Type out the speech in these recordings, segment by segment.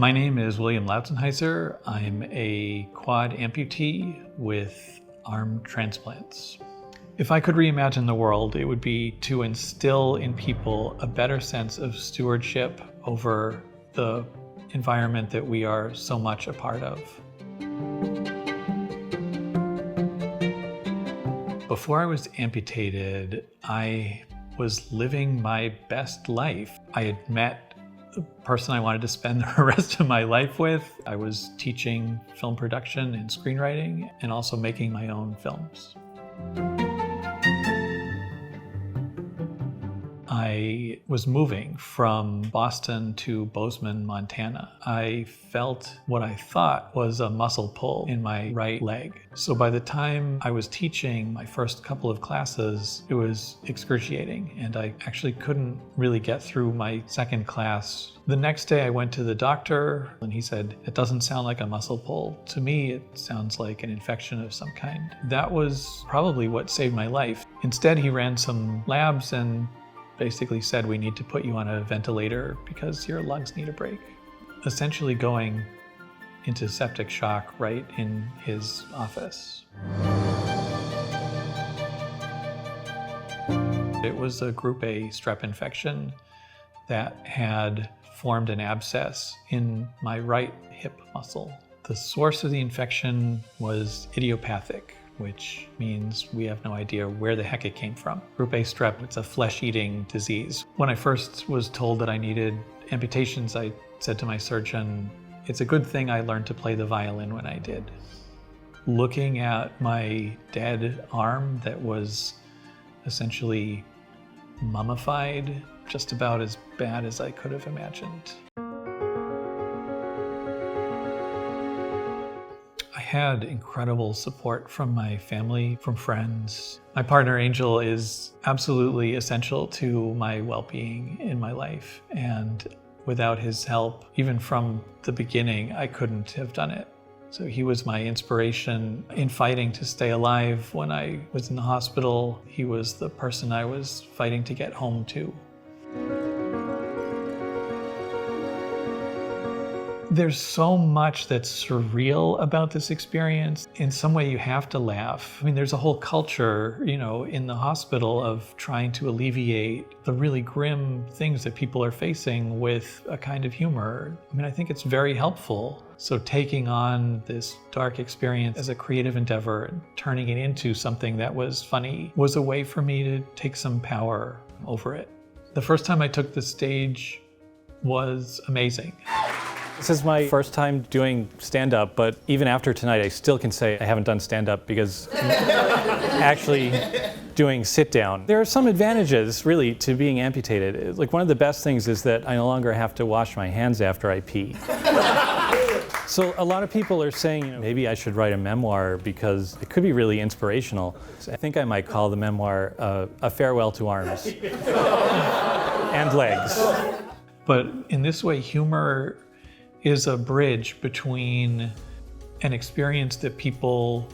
My name is William Lautzenheiser. I'm a quad amputee with arm transplants. If I could reimagine the world, it would be to instill in people a better sense of stewardship over the environment that we are so much a part of. Before I was amputated, I was living my best life. I had met the person I wanted to spend the rest of my life with. I was teaching film production and screenwriting and also making my own films. I was moving from Boston to Bozeman, Montana. I felt what I thought was a muscle pull in my right leg. So by the time I was teaching my first couple of classes, it was excruciating, and I actually couldn't really get through my second class. The next day I went to the doctor and he said, "It doesn't sound like a muscle pull. To me, it sounds like an infection of some kind." That was probably what saved my life. Instead, he ran some labs and basically said, "We need to put you on a ventilator because your lungs need a break." Essentially going into septic shock right in his office. It was a group A strep infection that had formed an abscess in my right hip muscle. The source of the infection was idiopathic, which means we have no idea where the heck it came from. Group A strep, it's a flesh-eating disease. When I first was told that I needed amputations, I said to my surgeon, "It's a good thing I learned to play the violin when I did." Looking at my dead arm that was essentially mummified, just about as bad as I could have imagined. I had incredible support from my family, from friends. My partner Angel is absolutely essential to my well-being in my life, and without his help, even from the beginning, I couldn't have done it. So he was my inspiration in fighting to stay alive when I was in the hospital. He was the person I was fighting to get home to. There's so much that's surreal about this experience. In some way, you have to laugh. I mean, there's a whole culture, in the hospital of trying to alleviate the really grim things that people are facing with a kind of humor. I mean, I think it's very helpful. So taking on this dark experience as a creative endeavor and turning it into something that was funny was a way for me to take some power over it. The first time I took the stage was amazing. This is my first time doing stand-up, but even after tonight, I still can say I haven't done stand-up because I'm actually doing sit-down. There are some advantages, really, to being amputated. Like, one of the best things is that I no longer have to wash my hands after I pee. So a lot of people are saying, maybe I should write a memoir because it could be really inspirational. So I think I might call the memoir A Farewell to Arms and Legs. But in this way, humor is a bridge between an experience that people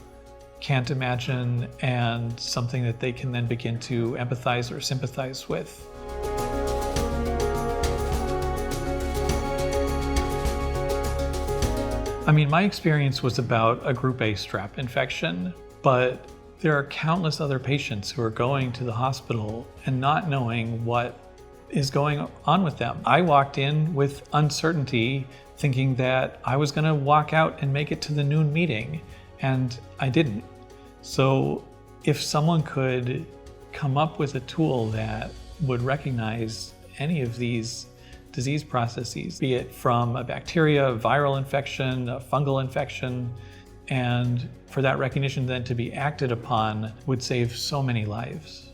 can't imagine and something that they can then begin to empathize or sympathize with. I mean, my experience was about a group A strep infection, but there are countless other patients who are going to the hospital and not knowing what is going on with them. I walked in with uncertainty, thinking that I was going to walk out and make it to the noon meeting, and I didn't. So if someone could come up with a tool that would recognize any of these disease processes, be it from a bacteria, a viral infection, a fungal infection, and for that recognition then to be acted upon, would save so many lives.